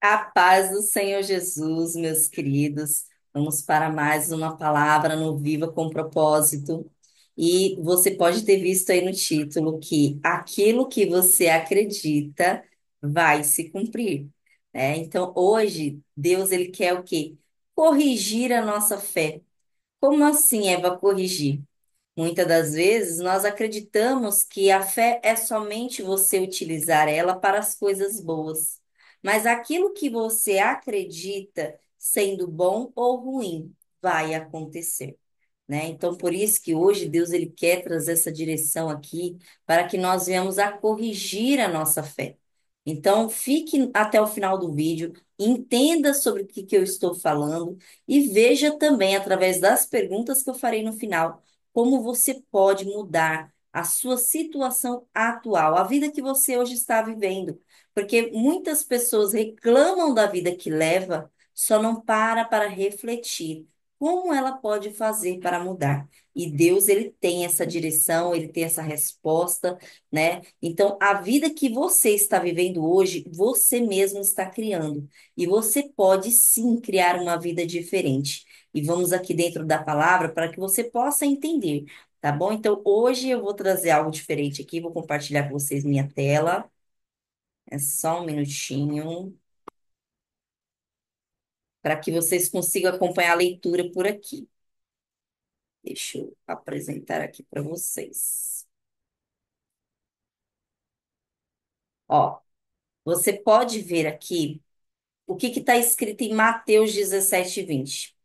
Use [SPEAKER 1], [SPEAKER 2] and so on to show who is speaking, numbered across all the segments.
[SPEAKER 1] A paz do Senhor Jesus, meus queridos. Vamos para mais uma palavra no Viva com Propósito. E você pode ter visto aí no título que aquilo que você acredita vai se cumprir, né? Então, hoje, Deus ele quer o quê? Corrigir a nossa fé. Como assim, Eva, corrigir? Muitas das vezes nós acreditamos que a fé é somente você utilizar ela para as coisas boas. Mas aquilo que você acredita, sendo bom ou ruim, vai acontecer, né? Então, por isso que hoje Deus ele quer trazer essa direção aqui para que nós venhamos a corrigir a nossa fé. Então, fique até o final do vídeo, entenda sobre o que que eu estou falando e veja também, através das perguntas que eu farei no final, como você pode mudar a sua situação atual, a vida que você hoje está vivendo. Porque muitas pessoas reclamam da vida que leva, só não para refletir como ela pode fazer para mudar. E Deus, ele tem essa direção, ele tem essa resposta, né? Então, a vida que você está vivendo hoje, você mesmo está criando. E você pode sim criar uma vida diferente. E vamos aqui dentro da palavra para que você possa entender, tá bom? Então, hoje eu vou trazer algo diferente aqui, vou compartilhar com vocês minha tela. É só um minutinho, para que vocês consigam acompanhar a leitura por aqui. Deixa eu apresentar aqui para vocês. Ó, você pode ver aqui o que está escrito em Mateus 17:20.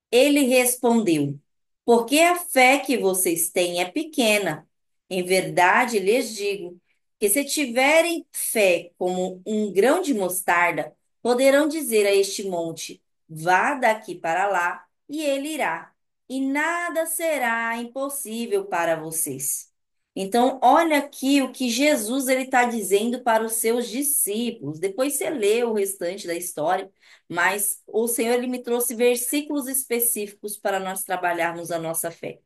[SPEAKER 1] Ele respondeu: porque a fé que vocês têm é pequena. Em verdade, lhes digo que se tiverem fé como um grão de mostarda, poderão dizer a este monte: vá daqui para lá, e ele irá. E nada será impossível para vocês. Então, olha aqui o que Jesus ele está dizendo para os seus discípulos. Depois você lê o restante da história, mas o Senhor ele me trouxe versículos específicos para nós trabalharmos a nossa fé.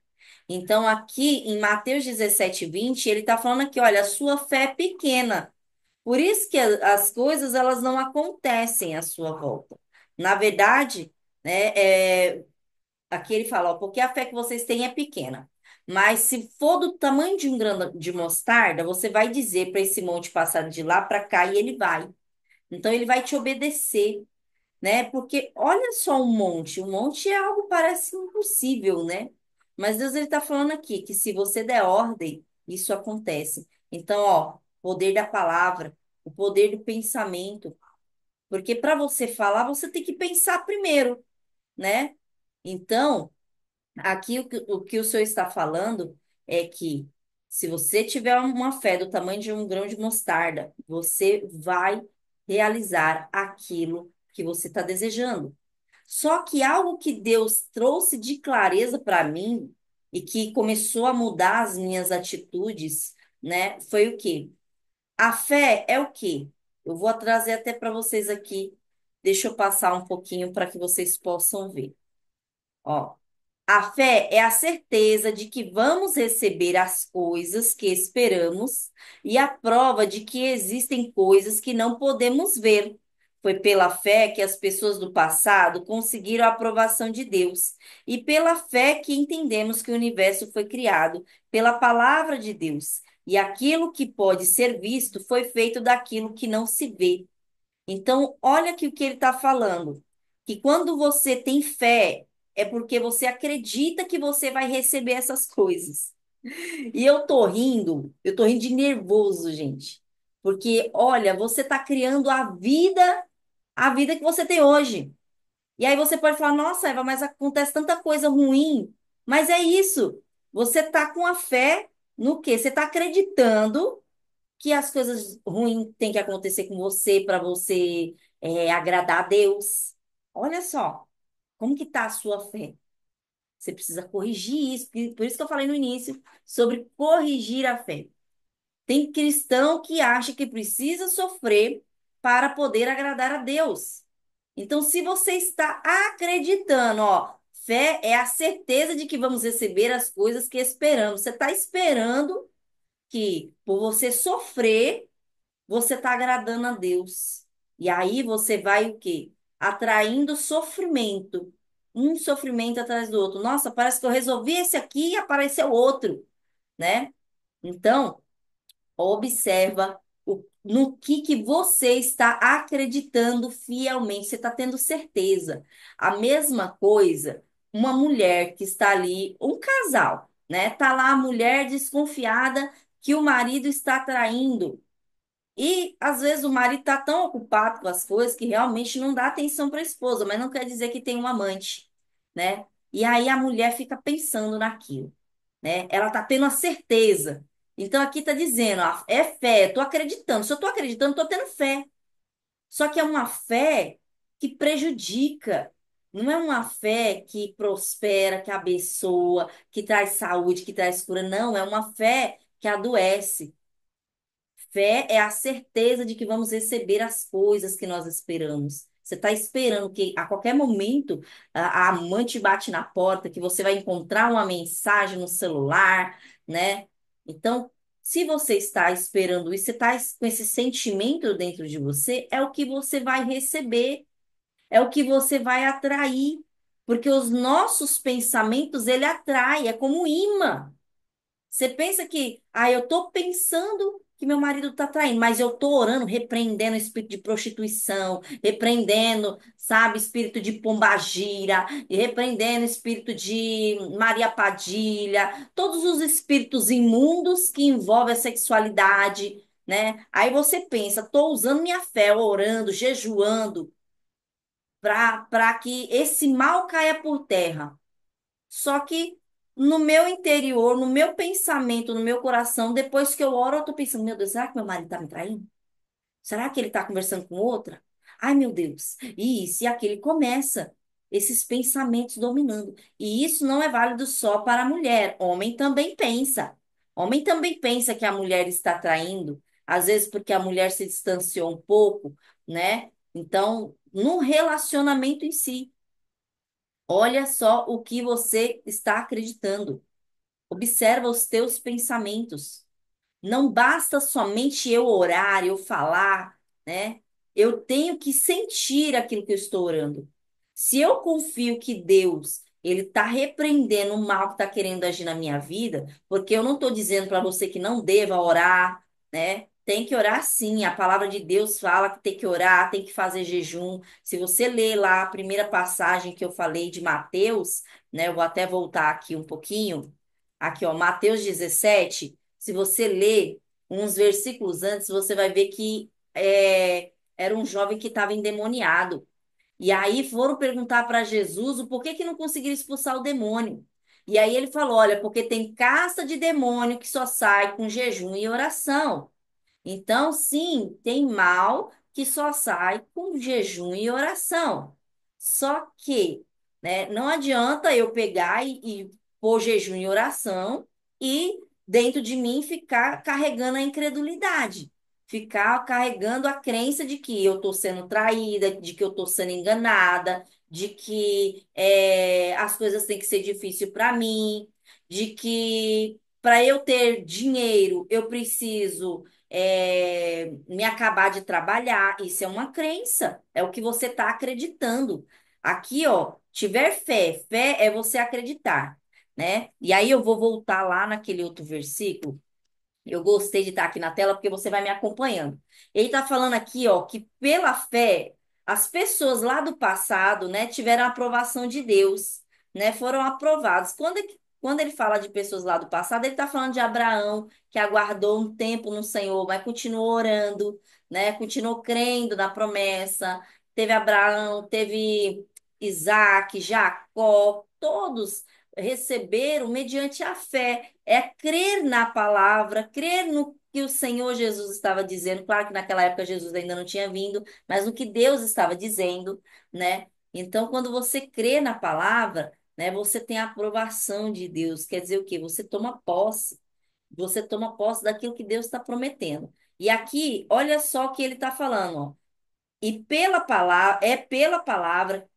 [SPEAKER 1] Então, aqui em Mateus 17:20 ele está falando aqui, olha, a sua fé é pequena. Por isso que as coisas elas não acontecem à sua volta. Na verdade, né, aqui ele fala, ó, porque a fé que vocês têm é pequena. Mas se for do tamanho de um grão de mostarda, você vai dizer para esse monte passar de lá para cá e ele vai. Então ele vai te obedecer, né? Porque olha só um monte é algo parece impossível, né? Mas Deus ele está falando aqui que se você der ordem, isso acontece. Então, ó, poder da palavra, o poder do pensamento, porque para você falar, você tem que pensar primeiro, né? Então, aqui o que o senhor está falando é que se você tiver uma fé do tamanho de um grão de mostarda, você vai realizar aquilo que você está desejando. Só que algo que Deus trouxe de clareza para mim e que começou a mudar as minhas atitudes, né, foi o quê? A fé é o quê? Eu vou trazer até para vocês aqui. Deixa eu passar um pouquinho para que vocês possam ver. Ó, a fé é a certeza de que vamos receber as coisas que esperamos e a prova de que existem coisas que não podemos ver. Foi pela fé que as pessoas do passado conseguiram a aprovação de Deus, e pela fé que entendemos que o universo foi criado pela palavra de Deus, e aquilo que pode ser visto foi feito daquilo que não se vê. Então, olha aqui o que ele está falando. Que quando você tem fé, é porque você acredita que você vai receber essas coisas. E eu tô rindo de nervoso, gente. Porque, olha, você está criando a vida que você tem hoje. E aí você pode falar, nossa, Eva, mas acontece tanta coisa ruim. Mas é isso. Você está com a fé no quê? Você está acreditando que as coisas ruins têm que acontecer com você para você agradar a Deus. Olha só, como que tá a sua fé? Você precisa corrigir isso, por isso que eu falei no início sobre corrigir a fé. Tem cristão que acha que precisa sofrer para poder agradar a Deus. Então, se você está acreditando, ó, fé é a certeza de que vamos receber as coisas que esperamos. Você está esperando que, por você sofrer, você está agradando a Deus. E aí você vai o quê? Atraindo sofrimento. Um sofrimento atrás do outro. Nossa, parece que eu resolvi esse aqui e apareceu outro, né? Então, observa no que você está acreditando fielmente, você está tendo certeza. A mesma coisa, uma mulher que está ali, um casal, né? Tá lá a mulher desconfiada que o marido está traindo. E às vezes o marido está tão ocupado com as coisas que realmente não dá atenção para a esposa, mas não quer dizer que tem um amante, né? E aí a mulher fica pensando naquilo, né? Ela tá tendo a certeza. Então aqui tá dizendo, ó, é fé, tô acreditando. Se eu tô acreditando, tô tendo fé. Só que é uma fé que prejudica. Não é uma fé que prospera, que abençoa, que traz saúde, que traz cura. Não, é uma fé que adoece. Fé é a certeza de que vamos receber as coisas que nós esperamos. Você está esperando que a qualquer momento a amante bate na porta, que você vai encontrar uma mensagem no celular, né? Então, se você está esperando isso, você está com esse sentimento dentro de você, é o que você vai receber, é o que você vai atrair, porque os nossos pensamentos ele atrai, é como um imã. Você pensa que, eu tô pensando que meu marido tá traindo, mas eu tô orando, repreendendo o espírito de prostituição, repreendendo, sabe, espírito de pombagira, e repreendendo o espírito de Maria Padilha, todos os espíritos imundos que envolvem a sexualidade, né? Aí você pensa, tô usando minha fé, orando, jejuando, para que esse mal caia por terra. Só que no meu interior, no meu pensamento, no meu coração, depois que eu oro, eu tô pensando, meu Deus, será que meu marido tá me traindo? Será que ele tá conversando com outra? Ai, meu Deus. E isso e aquele começa esses pensamentos dominando. E isso não é válido só para a mulher. Homem também pensa. Homem também pensa que a mulher está traindo, às vezes porque a mulher se distanciou um pouco, né? Então, no relacionamento em si, olha só o que você está acreditando. Observa os teus pensamentos. Não basta somente eu orar, eu falar, né? Eu tenho que sentir aquilo que eu estou orando. Se eu confio que Deus, ele está repreendendo o mal que está querendo agir na minha vida, porque eu não estou dizendo para você que não deva orar, né? Tem que orar sim. A palavra de Deus fala que tem que orar, tem que fazer jejum. Se você ler lá a primeira passagem que eu falei de Mateus, né? Eu vou até voltar aqui um pouquinho. Aqui, ó, Mateus 17. Se você ler uns versículos antes, você vai ver que era um jovem que estava endemoniado. E aí foram perguntar para Jesus o porquê que não conseguiram expulsar o demônio. E aí ele falou: olha, porque tem casta de demônio que só sai com jejum e oração. Então, sim, tem mal que só sai com jejum e oração. Só que, né, não adianta eu pegar e pôr jejum e oração e dentro de mim ficar carregando a incredulidade, ficar carregando a crença de que eu estou sendo traída, de que eu estou sendo enganada, de que as coisas têm que ser difíceis para mim, de que para eu ter dinheiro eu preciso me acabar de trabalhar. Isso é uma crença, é o que você está acreditando. Aqui, ó, tiver fé, fé é você acreditar, né? E aí eu vou voltar lá naquele outro versículo. Eu gostei de estar aqui na tela porque você vai me acompanhando. Ele está falando aqui, ó, que pela fé, as pessoas lá do passado, né, tiveram a aprovação de Deus, né, foram aprovados. Quando ele fala de pessoas lá do passado, ele está falando de Abraão, que aguardou um tempo no Senhor, mas continuou orando, né, continuou crendo na promessa. Teve Abraão, teve Isaac, Jacó, todos receberam mediante a fé. É crer na palavra, crer no que o Senhor Jesus estava dizendo. Claro que naquela época Jesus ainda não tinha vindo, mas no que Deus estava dizendo, né? Então, quando você crê na palavra, né, você tem a aprovação de Deus. Quer dizer o quê? Você toma posse. Você toma posse daquilo que Deus está prometendo. E aqui, olha só o que ele está falando, ó. E pela palavra, é pela palavra.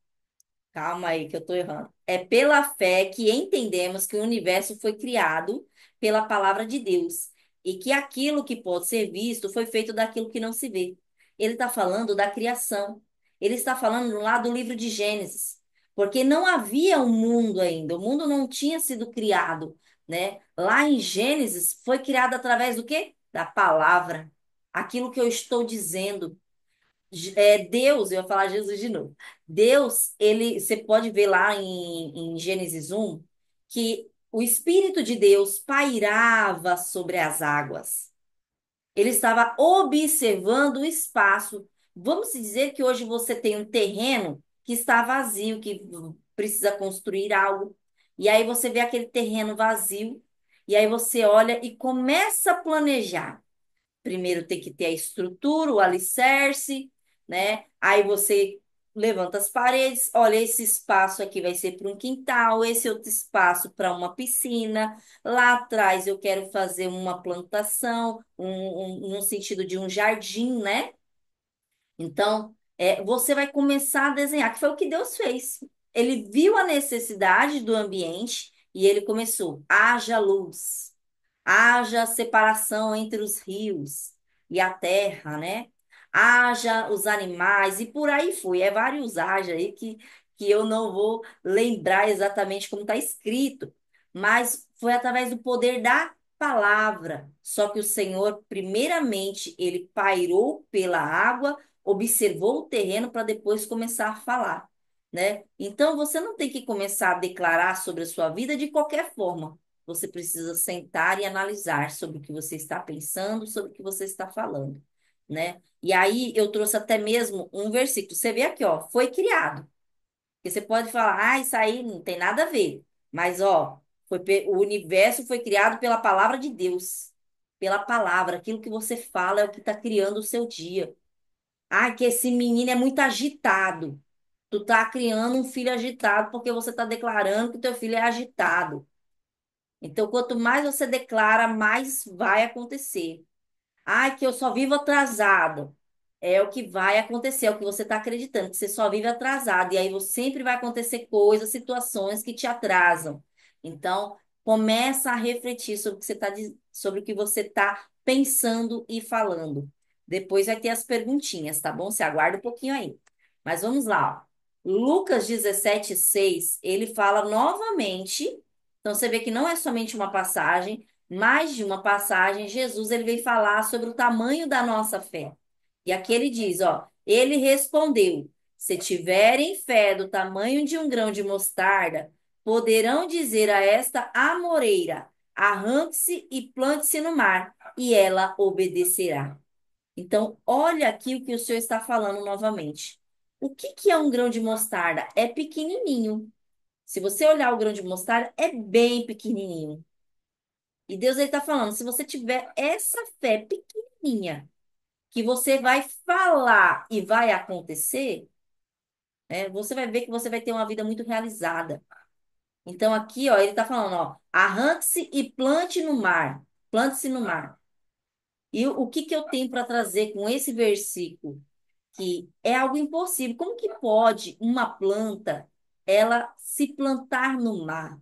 [SPEAKER 1] Calma aí, que eu tô errando. É pela fé que entendemos que o universo foi criado pela palavra de Deus e que aquilo que pode ser visto foi feito daquilo que não se vê. ele está falando da criação. Ele está falando lá do livro de Gênesis, porque não havia um mundo ainda, o mundo não tinha sido criado, né? Lá em Gênesis foi criado através do quê? Da palavra, aquilo que eu estou dizendo. Deus, eu ia falar Jesus de novo. Deus, ele, você pode ver lá em Gênesis 1 que o Espírito de Deus pairava sobre as águas. Ele estava observando o espaço. Vamos dizer que hoje você tem um terreno que está vazio, que precisa construir algo. E aí você vê aquele terreno vazio, e aí você olha e começa a planejar. Primeiro tem que ter a estrutura, o alicerce, né? Aí você levanta as paredes, olha, esse espaço aqui vai ser para um quintal, esse outro espaço para uma piscina. Lá atrás eu quero fazer uma plantação, no sentido de um jardim, né? Então, você vai começar a desenhar, que foi o que Deus fez. Ele viu a necessidade do ambiente e ele começou, haja luz. Haja separação entre os rios e a terra, né? Haja os animais e por aí foi. É vários haja aí que eu não vou lembrar exatamente como está escrito, mas foi através do poder da palavra. Só que o Senhor, primeiramente, ele pairou pela água, observou o terreno para depois começar a falar, né? Então você não tem que começar a declarar sobre a sua vida de qualquer forma. Você precisa sentar e analisar sobre o que você está pensando, sobre o que você está falando, né? E aí eu trouxe até mesmo um versículo. Você vê aqui, ó, foi criado. Porque você pode falar, ah, isso aí não tem nada a ver. Mas, ó, o universo foi criado pela palavra de Deus. Pela palavra. Aquilo que você fala é o que está criando o seu dia. Ah, que esse menino é muito agitado. Tu tá criando um filho agitado porque você está declarando que o teu filho é agitado. Então, quanto mais você declara, mais vai acontecer. Ai, que eu só vivo atrasado. É o que vai acontecer, é o que você está acreditando, que você só vive atrasado. E aí sempre vai acontecer coisas, situações que te atrasam. Então, começa a refletir sobre o que você está, sobre o que você está pensando e falando. Depois vai ter as perguntinhas, tá bom? Você aguarda um pouquinho aí. Mas vamos lá, ó. Lucas 17:6, ele fala novamente. Então, você vê que não é somente uma passagem, mais de uma passagem, Jesus ele vem falar sobre o tamanho da nossa fé. E aqui ele diz, ó, ele respondeu: se tiverem fé do tamanho de um grão de mostarda, poderão dizer a esta amoreira: arranque-se e plante-se no mar, e ela obedecerá. Então, olha aqui o que o Senhor está falando novamente. O que que é um grão de mostarda? É pequenininho. Se você olhar o grão de mostarda, é bem pequenininho. E Deus ele está falando, se você tiver essa fé pequenininha, que você vai falar e vai acontecer, você vai ver que você vai ter uma vida muito realizada. Então aqui, ó, ele está falando, ó, arranque-se e plante no mar. Plante-se no mar. E o que que eu tenho para trazer com esse versículo? Que é algo impossível. Como que pode uma planta ela se plantar no mar?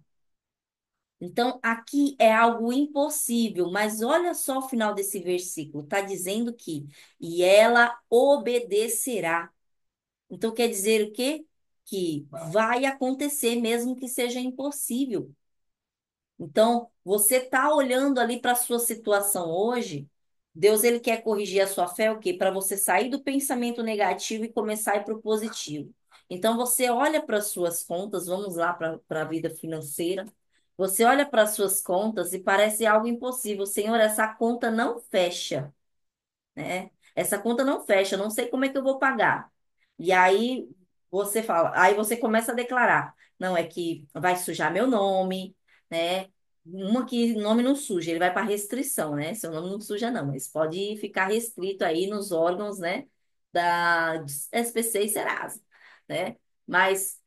[SPEAKER 1] Então, aqui é algo impossível, mas olha só o final desse versículo. Está dizendo que, e ela obedecerá. Então, quer dizer o quê? Que vai acontecer, mesmo que seja impossível. Então, você está olhando ali para a sua situação hoje, Deus ele quer corrigir a sua fé, o quê? Para você sair do pensamento negativo e começar a ir para o positivo. Então, você olha para as suas contas, vamos lá para a vida financeira. Você olha para as suas contas e parece algo impossível. Senhor, essa conta não fecha, né? Essa conta não fecha, eu não sei como é que eu vou pagar. E aí você fala, aí você começa a declarar, não, é que vai sujar meu nome, né? Uma que nome não suja, ele vai para restrição, né? Seu nome não suja, não, mas pode ficar restrito aí nos órgãos, né? Da SPC e Serasa, né? Mas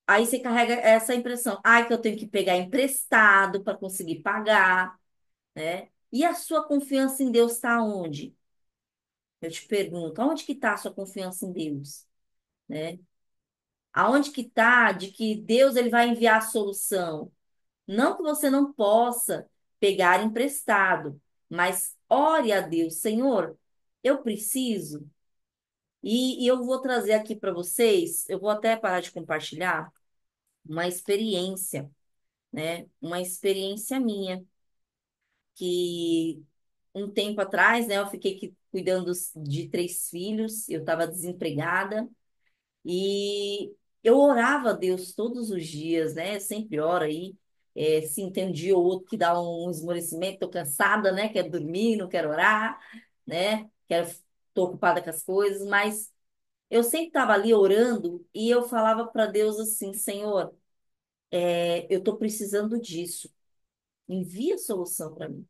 [SPEAKER 1] aí você carrega essa impressão, ai, que eu tenho que pegar emprestado para conseguir pagar, né? E a sua confiança em Deus está onde? Eu te pergunto, aonde que está a sua confiança em Deus, né? Aonde que está de que Deus ele vai enviar a solução? Não que você não possa pegar emprestado, mas ore a Deus, Senhor, eu preciso. E eu vou trazer aqui para vocês, eu vou até parar de compartilhar uma experiência, né? Uma experiência minha, que um tempo atrás, né, eu fiquei cuidando de três filhos, eu estava desempregada e eu orava a Deus todos os dias, né? Eu sempre oro aí. Sim, tem um dia ou outro que dá um esmorecimento, tô cansada, né? Quero dormir, não quero orar, né? Tô ocupada com as coisas, mas eu sempre estava ali orando e eu falava para Deus assim, Senhor, eu tô precisando disso. Envia solução para mim.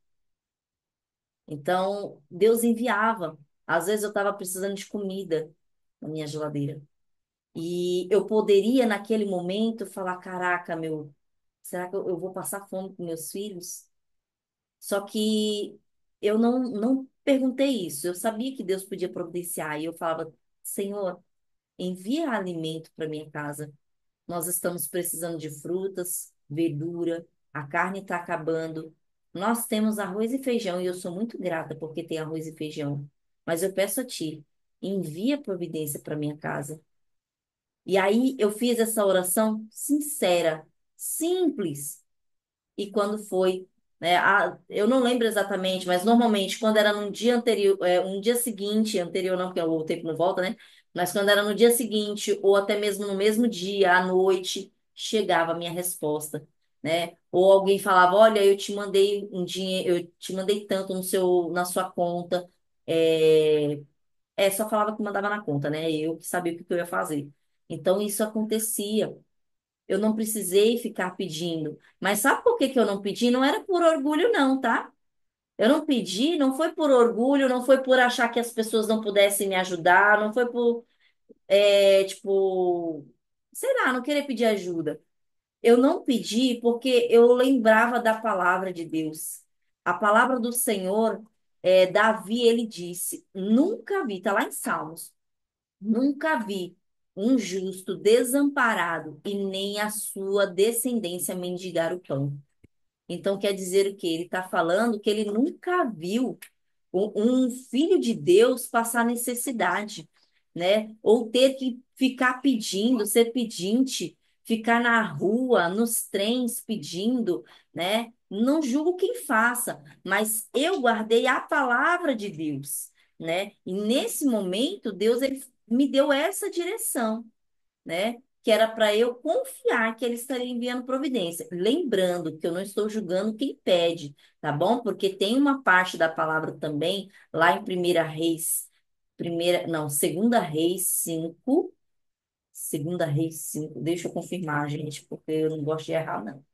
[SPEAKER 1] Então, Deus enviava. Às vezes eu estava precisando de comida na minha geladeira. E eu poderia, naquele momento, falar: Caraca, meu, será que eu vou passar fome com meus filhos? Só que eu não perguntei isso. Eu sabia que Deus podia providenciar. E eu falava: Senhor, envia alimento para minha casa. Nós estamos precisando de frutas, verdura, a carne está acabando. Nós temos arroz e feijão e eu sou muito grata porque tem arroz e feijão. Mas eu peço a Ti, envia providência para minha casa. E aí eu fiz essa oração sincera, simples. E quando foi, né? Eu não lembro exatamente, mas normalmente quando era num dia anterior, um dia seguinte, anterior não, porque o tempo não volta, né? Mas quando era no dia seguinte, ou até mesmo no mesmo dia, à noite, chegava a minha resposta, né? Ou alguém falava: Olha, eu te mandei um dinheiro, eu te mandei tanto na sua conta. É, só falava que mandava na conta, né? Eu que sabia o que eu ia fazer. Então isso acontecia. Eu não precisei ficar pedindo. Mas sabe por que que eu não pedi? Não era por orgulho, não, tá? Eu não pedi, não foi por orgulho, não foi por achar que as pessoas não pudessem me ajudar, não foi por, tipo, sei lá, não querer pedir ajuda. Eu não pedi porque eu lembrava da palavra de Deus. A palavra do Senhor, Davi, ele disse: Nunca vi, tá lá em Salmos. Nunca vi um justo desamparado e nem a sua descendência mendigar o pão. Então quer dizer o quê? Ele está falando que ele nunca viu um filho de Deus passar necessidade, né? Ou ter que ficar pedindo, ser pedinte, ficar na rua, nos trens pedindo, né? Não julgo quem faça, mas eu guardei a palavra de Deus, né? E nesse momento, Deus ele me deu essa direção, né? Que era para eu confiar que ele estaria enviando providência. Lembrando que eu não estou julgando quem pede, tá bom? Porque tem uma parte da palavra também, lá em Segunda Reis 5, Segunda Reis 5, deixa eu confirmar, gente, porque eu não gosto de errar, não.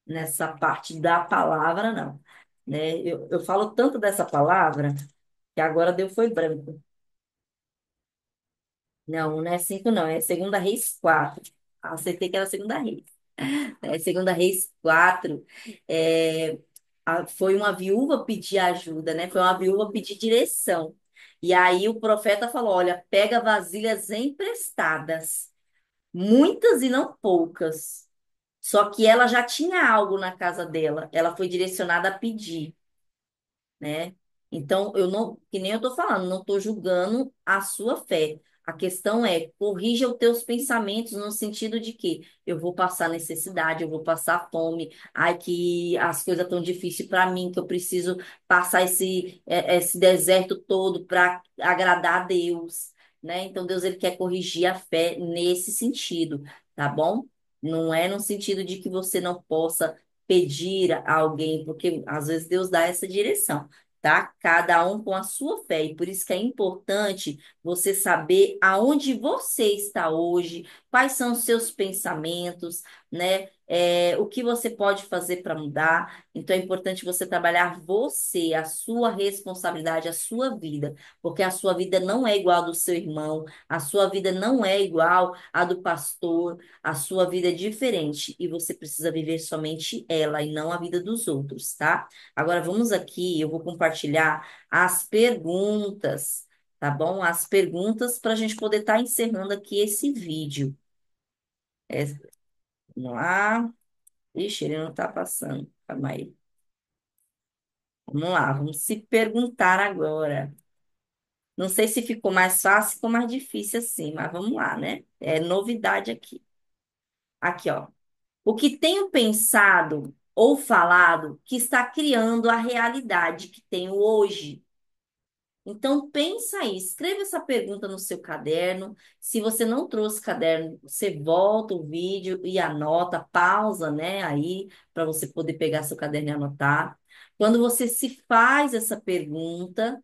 [SPEAKER 1] Nessa parte da palavra, não. Né? Eu falo tanto dessa palavra que agora deu foi branco. Não, não é 5 não, é Segunda Reis 4. Acertei que era Segunda Reis. Segunda Reis 4, foi uma viúva pedir ajuda, né? Foi uma viúva pedir direção. E aí o profeta falou: Olha, pega vasilhas emprestadas, muitas e não poucas. Só que ela já tinha algo na casa dela. Ela foi direcionada a pedir, né? Então, eu não, que nem eu tô falando, não tô julgando a sua fé. A questão é, corrija os teus pensamentos no sentido de que eu vou passar necessidade, eu vou passar fome, ai que as coisas estão difíceis para mim, que eu preciso passar esse deserto todo para agradar a Deus, né? Então, Deus ele quer corrigir a fé nesse sentido, tá bom? Não é no sentido de que você não possa pedir a alguém, porque às vezes Deus dá essa direção, tá? Cada um com a sua fé, e por isso que é importante você saber aonde você está hoje, quais são os seus pensamentos, né? O que você pode fazer para mudar. Então é importante você trabalhar você, a sua responsabilidade, a sua vida, porque a sua vida não é igual a do seu irmão, a sua vida não é igual à do pastor, a sua vida é diferente e você precisa viver somente ela e não a vida dos outros, tá? Agora vamos aqui, eu vou compartilhar as perguntas, tá bom? As perguntas para a gente poder estar encerrando aqui esse vídeo. É, vamos lá. Ixi, ele não está passando. Calma aí. Vamos lá, vamos se perguntar agora. Não sei se ficou mais fácil ou mais difícil assim, mas vamos lá, né? É novidade aqui. Aqui, ó. O que tenho pensado ou falado que está criando a realidade que tenho hoje. Então, pensa aí, escreva essa pergunta no seu caderno. Se você não trouxe caderno, você volta o vídeo e anota, pausa, né, aí, para você poder pegar seu caderno e anotar. Quando você se faz essa pergunta,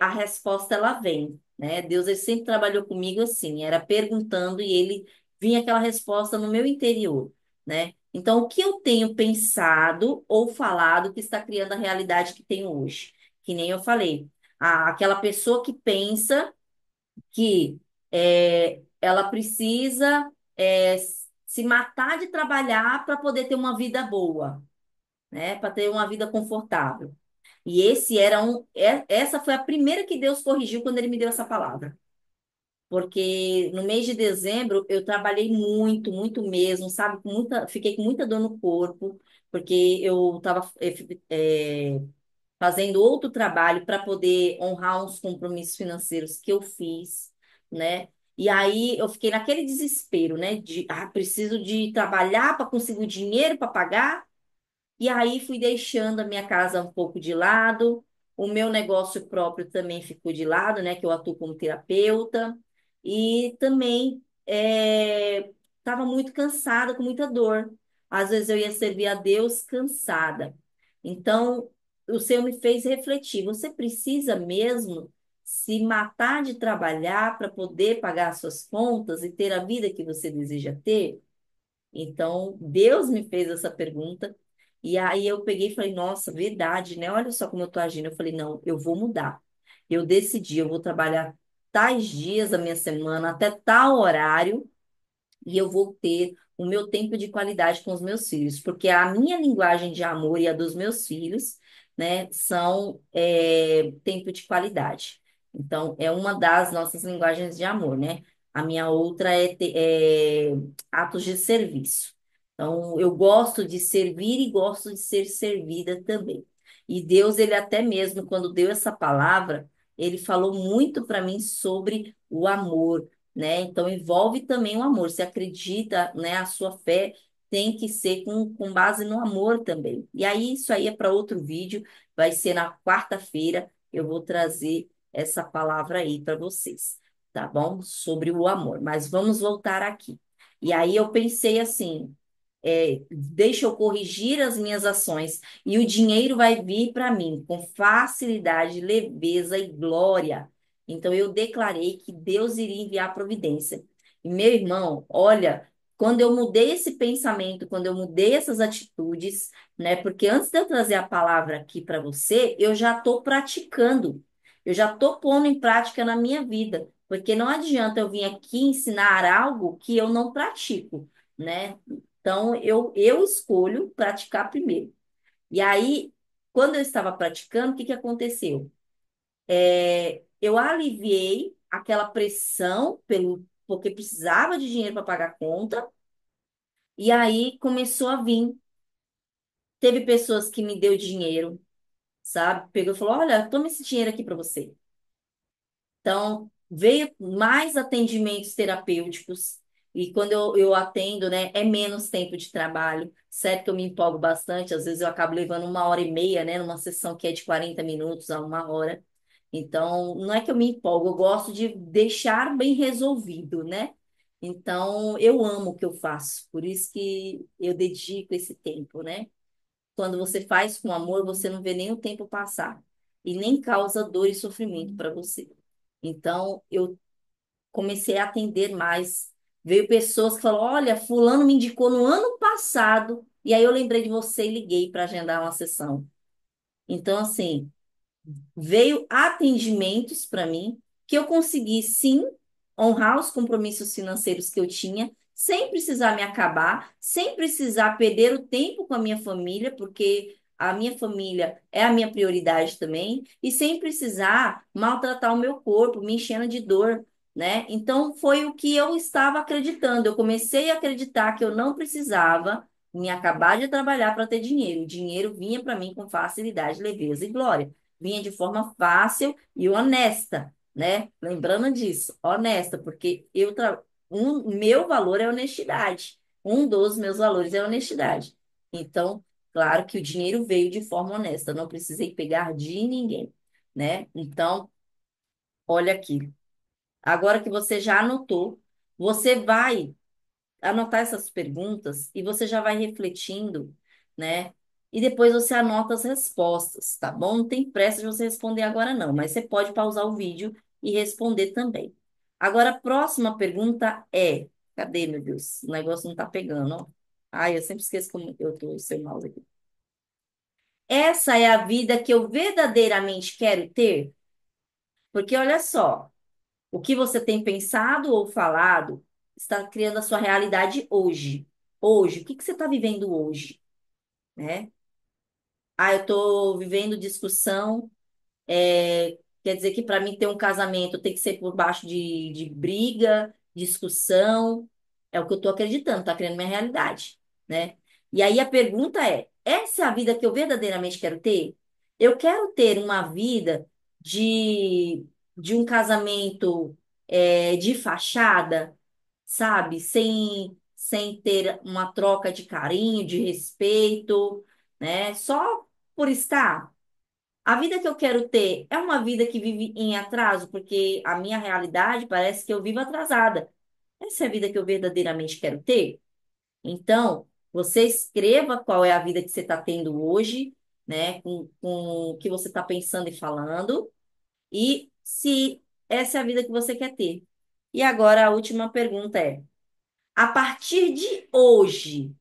[SPEAKER 1] a resposta ela vem, né? Deus ele sempre trabalhou comigo assim, era perguntando e ele vinha aquela resposta no meu interior, né? Então, o que eu tenho pensado ou falado que está criando a realidade que tenho hoje? Que nem eu falei, aquela pessoa que pensa que ela precisa se matar de trabalhar para poder ter uma vida boa, né? Para ter uma vida confortável. E essa foi a primeira que Deus corrigiu quando ele me deu essa palavra. Porque no mês de dezembro eu trabalhei muito, muito mesmo, sabe? Fiquei com muita dor no corpo, porque eu estava fazendo outro trabalho para poder honrar uns compromissos financeiros que eu fiz, né? E aí eu fiquei naquele desespero, né? Preciso de trabalhar para conseguir o dinheiro para pagar. E aí fui deixando a minha casa um pouco de lado, o meu negócio próprio também ficou de lado, né? Que eu atuo como terapeuta, e também estava muito cansada, com muita dor. Às vezes eu ia servir a Deus cansada. Então, o Senhor me fez refletir: você precisa mesmo se matar de trabalhar para poder pagar suas contas e ter a vida que você deseja ter? Então, Deus me fez essa pergunta. E aí eu peguei e falei, nossa, verdade, né? Olha só como eu tô agindo. Eu falei, não, eu vou mudar. Eu decidi, eu vou trabalhar tais dias da minha semana, até tal horário, e eu vou ter o meu tempo de qualidade com os meus filhos, porque a minha linguagem de amor e a dos meus filhos, né, são tempo de qualidade. Então, é uma das nossas linguagens de amor, né? A minha outra é atos de serviço. Então, eu gosto de servir e gosto de ser servida também. E Deus, ele até mesmo, quando deu essa palavra, ele falou muito para mim sobre o amor, né? Então envolve também o amor. Você acredita, né? A sua fé tem que ser com base no amor também. E aí isso aí é para outro vídeo, vai ser na quarta-feira, eu vou trazer essa palavra aí para vocês, tá bom? Sobre o amor. Mas vamos voltar aqui. E aí eu pensei assim, deixa eu corrigir as minhas ações e o dinheiro vai vir para mim com facilidade, leveza e glória. Então eu declarei que Deus iria enviar providência. E meu irmão, olha, quando eu mudei esse pensamento, quando eu mudei essas atitudes, né? Porque antes de eu trazer a palavra aqui para você, eu já estou praticando. Eu já estou pondo em prática na minha vida, porque não adianta eu vir aqui ensinar algo que eu não pratico, né? Então, eu escolho praticar primeiro. E aí, quando eu estava praticando, o que que aconteceu? Eu aliviei aquela pressão porque precisava de dinheiro para pagar a conta, e aí começou a vir. Teve pessoas que me deu dinheiro, sabe? Pegou e falou: Olha, toma esse dinheiro aqui para você. Então, veio mais atendimentos terapêuticos, e quando eu atendo, né, é menos tempo de trabalho. Certo que eu me empolgo bastante, às vezes eu acabo levando 1 hora e meia, né, numa sessão que é de 40 minutos a 1 hora. Então, não é que eu me empolgo, eu gosto de deixar bem resolvido, né? Então, eu amo o que eu faço, por isso que eu dedico esse tempo, né? Quando você faz com amor, você não vê nem o tempo passar e nem causa dor e sofrimento para você. Então, eu comecei a atender mais. Veio pessoas que falaram: Olha, Fulano me indicou no ano passado, e aí eu lembrei de você e liguei para agendar uma sessão. Então, assim, veio atendimentos para mim que eu consegui sim honrar os compromissos financeiros que eu tinha, sem precisar me acabar, sem precisar perder o tempo com a minha família, porque a minha família é a minha prioridade também, e sem precisar maltratar o meu corpo, me enchendo de dor, né? Então foi o que eu estava acreditando. Eu comecei a acreditar que eu não precisava me acabar de trabalhar para ter dinheiro. O dinheiro vinha para mim com facilidade, leveza e glória. vinha de forma fácil e honesta, né? Lembrando disso, honesta, porque meu valor é honestidade. Um dos meus valores é honestidade. Então, claro que o dinheiro veio de forma honesta, não precisei pegar de ninguém, né? Então, olha aqui. Agora que você já anotou, você vai anotar essas perguntas e você já vai refletindo, né? E depois você anota as respostas, tá bom? Não tem pressa de você responder agora, não, mas você pode pausar o vídeo e responder também. Agora, a próxima pergunta é: cadê, meu Deus? O negócio não tá pegando, ó. Ai, eu sempre esqueço como eu tô sem mouse aqui. Essa é a vida que eu verdadeiramente quero ter? Porque olha só. O que você tem pensado ou falado está criando a sua realidade hoje. Hoje, o que que você está vivendo hoje, né? Ah, eu estou vivendo discussão. Quer dizer que para mim ter um casamento tem que ser por baixo de briga, discussão. É o que eu estou acreditando, está criando minha realidade, né? E aí a pergunta é: essa é a vida que eu verdadeiramente quero ter? Eu quero ter uma vida de, de um casamento de fachada, sabe? Sem ter uma troca de carinho, de respeito, né? Só por estar. A vida que eu quero ter é uma vida que vive em atraso, porque a minha realidade parece que eu vivo atrasada. Essa é a vida que eu verdadeiramente quero ter? Então, você escreva qual é a vida que você está tendo hoje, né? Com o que você está pensando e falando, e se essa é a vida que você quer ter. E agora a última pergunta é: a partir de hoje,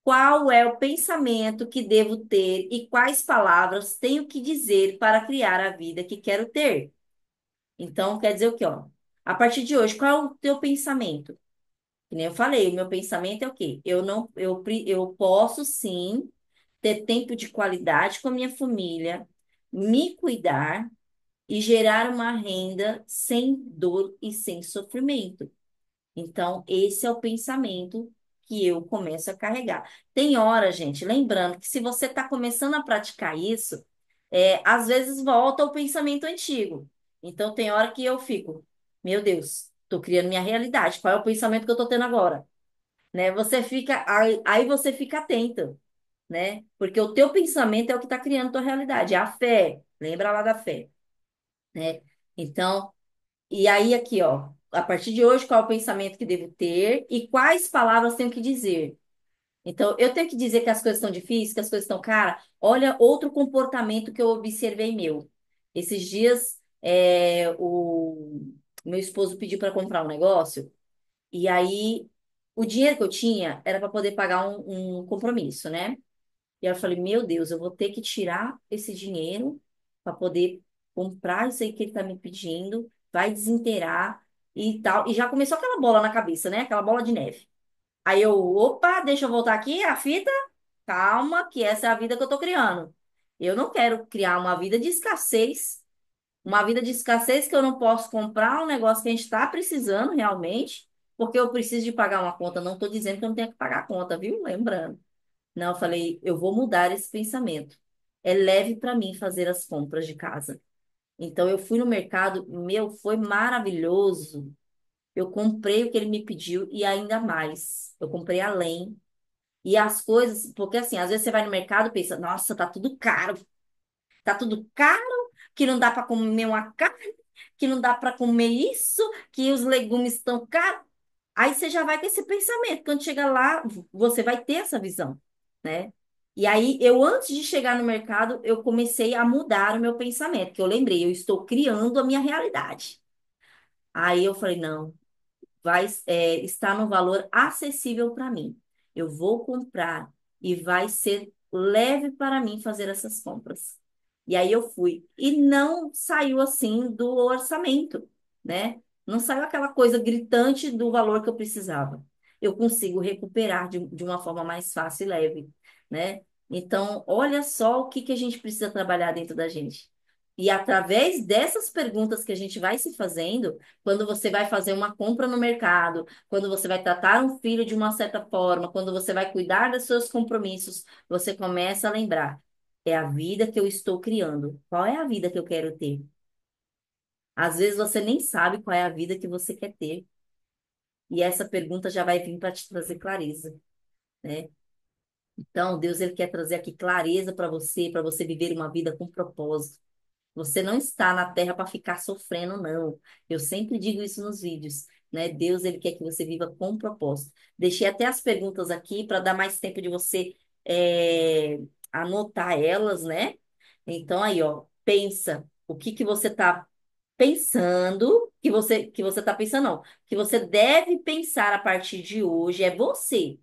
[SPEAKER 1] qual é o pensamento que devo ter e quais palavras tenho que dizer para criar a vida que quero ter? Então, quer dizer o quê, ó? A partir de hoje, qual é o teu pensamento? Que nem eu falei, o meu pensamento é o quê? Eu não, eu posso sim ter tempo de qualidade com a minha família, me cuidar e gerar uma renda sem dor e sem sofrimento. Então, esse é o pensamento que eu começo a carregar. Tem hora, gente, lembrando que se você está começando a praticar isso, às vezes volta o pensamento antigo. Então, tem hora que eu fico, meu Deus, estou criando minha realidade. Qual é o pensamento que eu estou tendo agora? Né? Aí você fica atento, né? Porque o teu pensamento é o que está criando tua realidade. É a fé. Lembra lá da fé, né? Então, e aí, aqui, ó, a partir de hoje, qual é o pensamento que devo ter e quais palavras tenho que dizer? Então, eu tenho que dizer que as coisas estão difíceis, que as coisas estão caras. Olha, outro comportamento que eu observei meu. Esses dias, o meu esposo pediu para comprar um negócio, e aí o dinheiro que eu tinha era para poder pagar um compromisso, né? E aí eu falei, meu Deus, eu vou ter que tirar esse dinheiro para poder comprar isso aí que ele está me pedindo, vai desinteirar e tal. E já começou aquela bola na cabeça, né? Aquela bola de neve. Aí eu, opa, deixa eu voltar aqui, a fita, calma, que essa é a vida que eu tô criando. Eu não quero criar uma vida de escassez que eu não posso comprar um negócio que a gente está precisando realmente, porque eu preciso de pagar uma conta. Não estou dizendo que eu não tenho que pagar a conta, viu? Lembrando. Não, eu falei, eu vou mudar esse pensamento. É leve para mim fazer as compras de casa. Então eu fui no mercado, meu, foi maravilhoso. Eu comprei o que ele me pediu e ainda mais. Eu comprei além. E as coisas, porque assim, às vezes você vai no mercado e pensa, nossa, tá tudo caro, que não dá para comer uma carne, que não dá para comer isso, que os legumes estão caros. Aí você já vai com esse pensamento. Quando chega lá, você vai ter essa visão, né? E aí, eu, antes de chegar no mercado, eu comecei a mudar o meu pensamento, que eu lembrei, eu estou criando a minha realidade. Aí eu falei, não, está no valor acessível para mim. Eu vou comprar e vai ser leve para mim fazer essas compras. E aí eu fui. E não saiu assim do orçamento, né? Não saiu aquela coisa gritante do valor que eu precisava. Eu consigo recuperar de uma forma mais fácil e leve, né? Então, olha só o que que a gente precisa trabalhar dentro da gente. E através dessas perguntas que a gente vai se fazendo, quando você vai fazer uma compra no mercado, quando você vai tratar um filho de uma certa forma, quando você vai cuidar dos seus compromissos, você começa a lembrar. É a vida que eu estou criando. Qual é a vida que eu quero ter? Às vezes você nem sabe qual é a vida que você quer ter. E essa pergunta já vai vir para te trazer clareza, né? Então, Deus ele quer trazer aqui clareza para você viver uma vida com propósito. Você não está na terra para ficar sofrendo, não. Eu sempre digo isso nos vídeos, né? Deus, ele quer que você viva com propósito. Deixei até as perguntas aqui para dar mais tempo de você anotar elas, né? Então, aí, ó, pensa. O que que você está pensando, que você está pensando, não. Que você deve pensar a partir de hoje é você.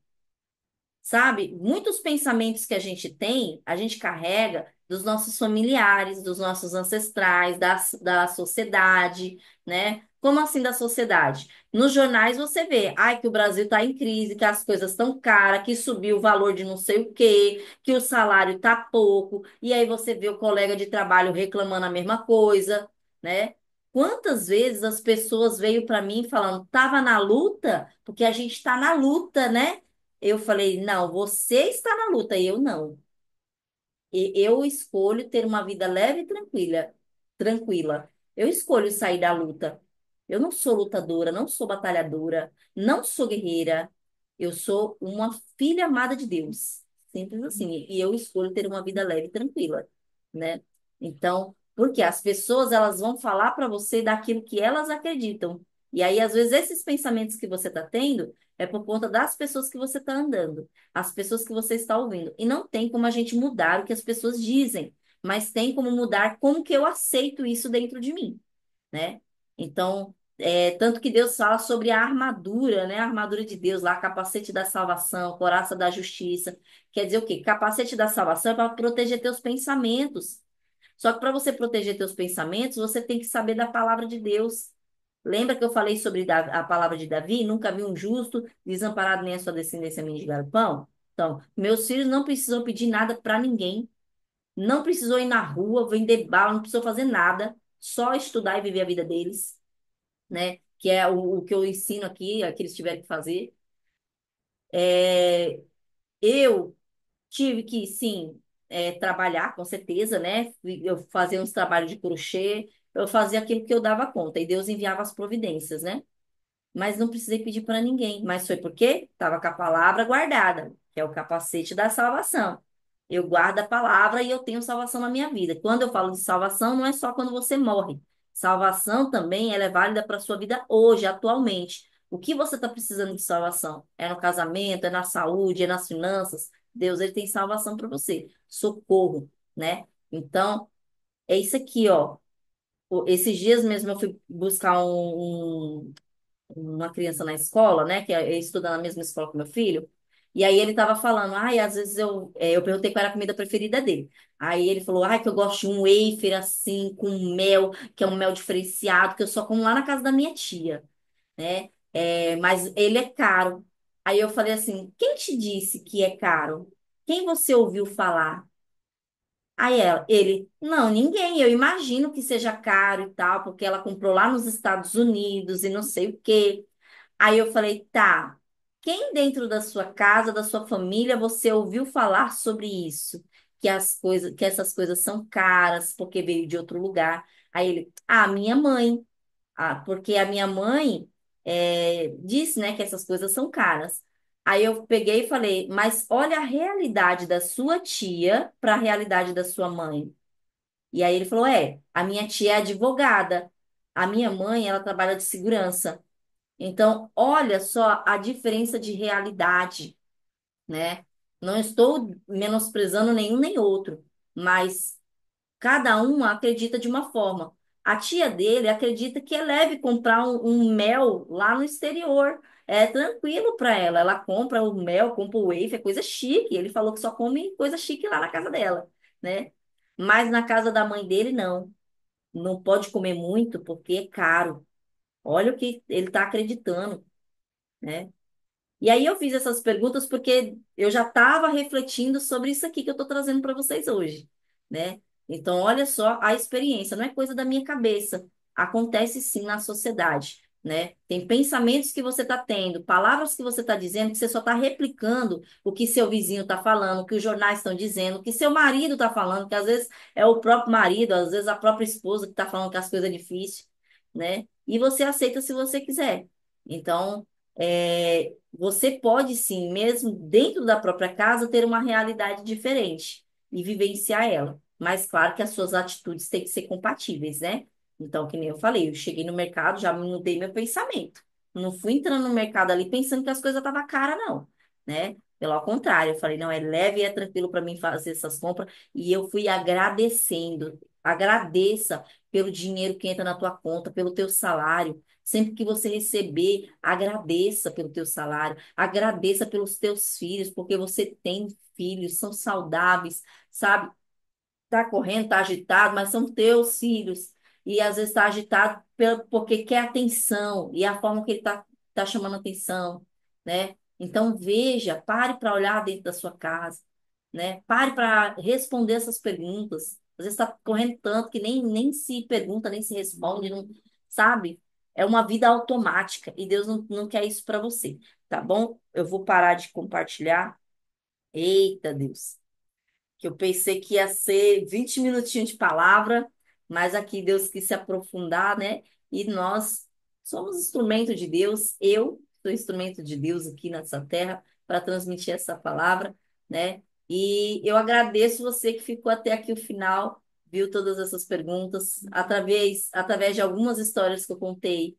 [SPEAKER 1] Sabe? Muitos pensamentos que a gente tem, a gente carrega dos nossos familiares, dos nossos ancestrais, da sociedade, né? Como assim da sociedade? Nos jornais você vê, ai, que o Brasil está em crise, que as coisas estão caras, que subiu o valor de não sei o quê, que o salário tá pouco, e aí você vê o colega de trabalho reclamando a mesma coisa, né? Quantas vezes as pessoas veio para mim falando, tava na luta, porque a gente está na luta, né? Eu falei, não, você está na luta e eu não. E eu escolho ter uma vida leve e tranquila, tranquila. Eu escolho sair da luta. Eu não sou lutadora, não sou batalhadora, não sou guerreira. Eu sou uma filha amada de Deus. Simples assim. E eu escolho ter uma vida leve e tranquila, né? Então, porque as pessoas elas vão falar para você daquilo que elas acreditam. E aí, às vezes, esses pensamentos que você está tendo é por conta das pessoas que você está andando, as pessoas que você está ouvindo. E não tem como a gente mudar o que as pessoas dizem, mas tem como mudar como que eu aceito isso dentro de mim, né? Então, tanto que Deus fala sobre a armadura, né? A armadura de Deus lá, capacete da salvação, coraça da justiça. Quer dizer o quê? Capacete da salvação é para proteger teus pensamentos. Só que para você proteger teus pensamentos, você tem que saber da palavra de Deus. Lembra que eu falei sobre a palavra de Davi? Nunca vi um justo desamparado nem a sua descendência mendigar o pão. Então, meus filhos não precisam pedir nada para ninguém. Não precisou ir na rua, vender bala, não precisou fazer nada. Só estudar e viver a vida deles, né? Que é o que eu ensino aqui, que eles tiveram que fazer. É, eu tive que, sim, trabalhar, com certeza, né? Eu fazia uns trabalhos de crochê, eu fazia aquilo que eu dava conta, e Deus enviava as providências, né? Mas não precisei pedir para ninguém. Mas foi porque estava com a palavra guardada, que é o capacete da salvação. Eu guardo a palavra e eu tenho salvação na minha vida. Quando eu falo de salvação, não é só quando você morre. Salvação também ela é válida para a sua vida hoje, atualmente. O que você está precisando de salvação? É no casamento, é na saúde, é nas finanças? Deus, ele tem salvação para você. Socorro, né? Então, é isso aqui, ó. Esses dias mesmo eu fui buscar uma criança na escola, né, que estuda na mesma escola que meu filho, e aí ele tava falando, ai, às vezes eu perguntei qual era a comida preferida dele. Aí ele falou, ai, que eu gosto de um wafer assim, com mel, que é um mel diferenciado, que eu só como lá na casa da minha tia, né? Mas ele é caro. Aí eu falei assim, quem te disse que é caro? Quem você ouviu falar? Aí ele, não, ninguém, eu imagino que seja caro e tal, porque ela comprou lá nos Estados Unidos e não sei o quê. Aí eu falei, tá, quem dentro da sua casa, da sua família, você ouviu falar sobre isso? Que essas coisas são caras, porque veio de outro lugar. Aí ele, minha mãe. Porque a minha mãe disse, né, que essas coisas são caras. Aí eu peguei e falei, mas olha a realidade da sua tia para a realidade da sua mãe. E aí ele falou, a minha tia é advogada. A minha mãe, ela trabalha de segurança. Então, olha só a diferença de realidade, né? Não estou menosprezando nenhum nem outro, mas cada um acredita de uma forma. A tia dele acredita que é leve comprar um mel lá no exterior. É tranquilo para ela. Ela compra o mel, compra o wafer, é coisa chique. Ele falou que só come coisa chique lá na casa dela, né? Mas na casa da mãe dele, não. Não pode comer muito porque é caro. Olha o que ele está acreditando, né? E aí eu fiz essas perguntas porque eu já estava refletindo sobre isso aqui que eu estou trazendo para vocês hoje, né? Então, olha só a experiência, não é coisa da minha cabeça. Acontece sim na sociedade. né? Tem pensamentos que você está tendo, palavras que você está dizendo, que você só está replicando o que seu vizinho está falando, o que os jornais estão dizendo, o que seu marido está falando, que às vezes é o próprio marido, às vezes a própria esposa que está falando que as coisas é difícil, né? E você aceita se você quiser. Então, você pode sim, mesmo dentro da própria casa, ter uma realidade diferente e vivenciar ela. Mas claro que as suas atitudes têm que ser compatíveis, né? Então, que nem eu falei, eu cheguei no mercado, já mudei meu pensamento. Não fui entrando no mercado ali pensando que as coisas estavam caras, não, né? Pelo contrário, eu falei, não, é leve e é tranquilo para mim fazer essas compras. E eu fui agradecendo. Agradeça pelo dinheiro que entra na tua conta, pelo teu salário. Sempre que você receber, agradeça pelo teu salário, agradeça pelos teus filhos, porque você tem filhos, são saudáveis, sabe? Tá correndo, tá agitado, mas são teus filhos. E às vezes tá agitado porque quer atenção, e a forma que ele tá chamando atenção, né? Então veja, pare para olhar dentro da sua casa, né? Pare para responder essas perguntas. Às vezes está correndo tanto que nem se pergunta, nem se responde, não, sabe? É uma vida automática e Deus não quer isso para você, tá bom? Eu vou parar de compartilhar. Eita, Deus, que eu pensei que ia ser 20 minutinhos de palavra, mas aqui Deus quis se aprofundar, né? E nós somos instrumento de Deus, eu sou instrumento de Deus aqui nessa terra para transmitir essa palavra, né? E eu agradeço você que ficou até aqui o final, viu todas essas perguntas, através de algumas histórias que eu contei.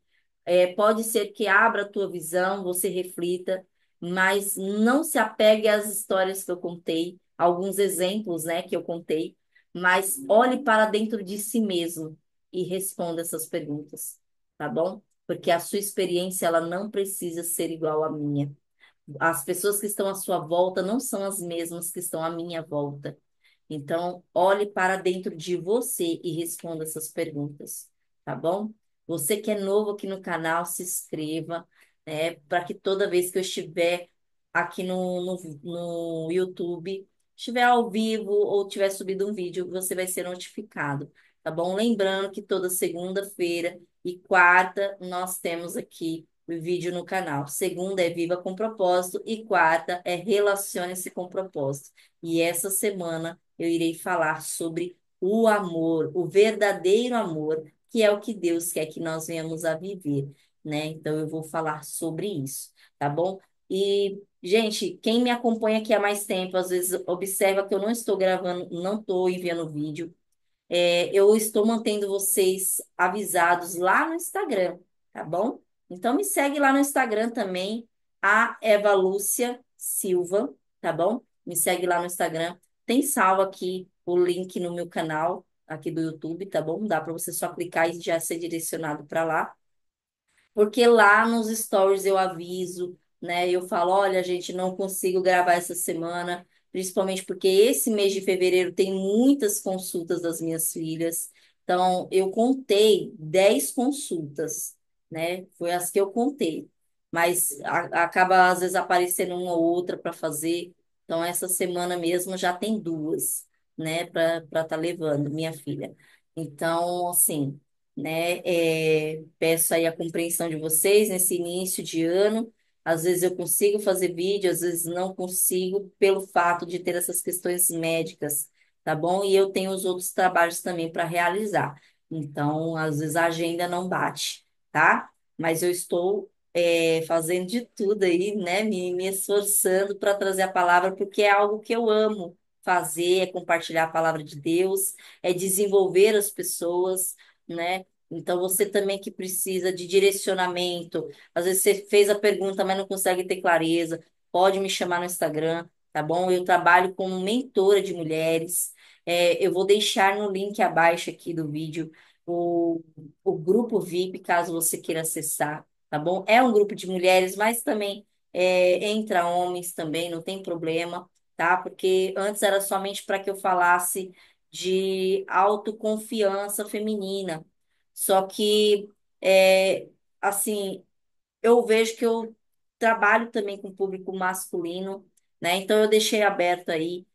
[SPEAKER 1] Pode ser que abra a tua visão, você reflita, mas não se apegue às histórias que eu contei, alguns exemplos, né, que eu contei, mas olhe para dentro de si mesmo e responda essas perguntas, tá bom? Porque a sua experiência, ela não precisa ser igual à minha. As pessoas que estão à sua volta não são as mesmas que estão à minha volta. Então, olhe para dentro de você e responda essas perguntas, tá bom? Você que é novo aqui no canal, se inscreva, né? Para que toda vez que eu estiver aqui no YouTube, estiver ao vivo ou tiver subido um vídeo, você vai ser notificado, tá bom? Lembrando que toda segunda-feira e quarta nós temos aqui o vídeo no canal. Segunda é Viva com Propósito e quarta é Relacione-se com Propósito. E essa semana eu irei falar sobre o amor, o verdadeiro amor, que é o que Deus quer que nós venhamos a viver, né? Então eu vou falar sobre isso, tá bom? E, gente, quem me acompanha aqui há mais tempo, às vezes observa que eu não estou gravando, não estou enviando vídeo. Eu estou mantendo vocês avisados lá no Instagram, tá bom? Então me segue lá no Instagram também, a Eva Lúcia Silva, tá bom? Me segue lá no Instagram. Tem salvo aqui o link no meu canal, aqui do YouTube, tá bom? Dá para você só clicar e já ser direcionado para lá. Porque lá nos stories eu aviso, né? Eu falo, olha, gente, não consigo gravar essa semana, principalmente porque esse mês de fevereiro tem muitas consultas das minhas filhas. Então, eu contei 10 consultas, né? Foi as que eu contei. Mas acaba, às vezes, aparecendo uma ou outra para fazer. Então, essa semana mesmo já tem duas, né? Para estar levando, minha filha. Então, assim, né? Peço aí a compreensão de vocês nesse início de ano. Às vezes eu consigo fazer vídeo, às vezes não consigo, pelo fato de ter essas questões médicas, tá bom? E eu tenho os outros trabalhos também para realizar. Então, às vezes a agenda não bate, tá? Mas eu estou fazendo de tudo aí, né? Me esforçando para trazer a palavra, porque é algo que eu amo fazer, é compartilhar a palavra de Deus, é desenvolver as pessoas, né? Então, você também que precisa de direcionamento, às vezes você fez a pergunta, mas não consegue ter clareza, pode me chamar no Instagram, tá bom? Eu trabalho como mentora de mulheres. Eu vou deixar no link abaixo aqui do vídeo o, o grupo VIP, caso você queira acessar, tá bom? É um grupo de mulheres, mas também entra homens também, não tem problema, tá? Porque antes era somente para que eu falasse de autoconfiança feminina. Só que, assim, eu vejo que eu trabalho também com público masculino, né? Então eu deixei aberto aí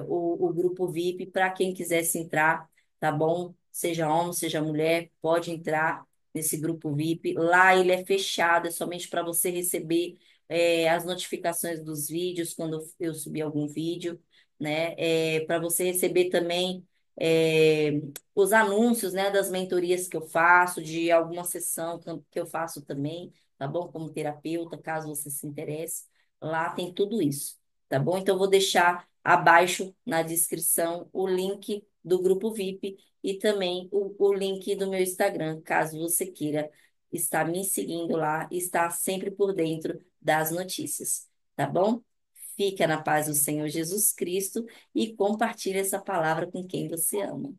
[SPEAKER 1] o grupo VIP para quem quisesse entrar, tá bom? Seja homem, seja mulher, pode entrar. nesse grupo VIP. Lá ele é fechado, é somente para você receber as notificações dos vídeos quando eu subir algum vídeo, né? Para você receber também é, os anúncios, né, das mentorias que eu faço, de alguma sessão que eu faço também, tá bom? Como terapeuta, caso você se interesse. Lá tem tudo isso, tá bom? Então, eu vou deixar abaixo na descrição o link do grupo VIP e também o link do meu Instagram, caso você queira estar me seguindo lá e estar sempre por dentro das notícias, tá bom? Fica na paz do Senhor Jesus Cristo e compartilhe essa palavra com quem você ama.